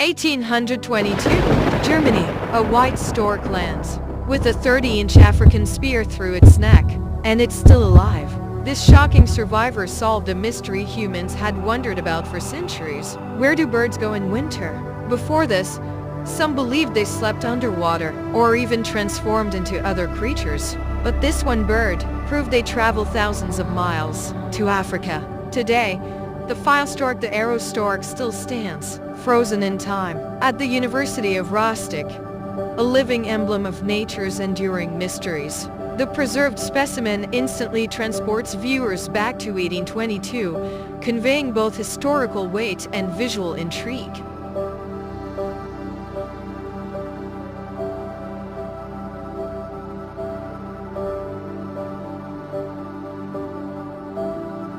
1822, Germany, a white stork lands, with a 30-inch African spear through its neck, and it's still alive. This shocking survivor solved a mystery humans had wondered about for centuries. Where do birds go in winter? Before this, some believed they slept underwater, or even transformed into other creatures. But this one bird proved they travel thousands of miles to Africa. Today, the file stork, the arrow stork, still stands, frozen in time, at the University of Rostock, a living emblem of nature's enduring mysteries. The preserved specimen instantly transports viewers back to 1822, conveying both historical weight and visual intrigue.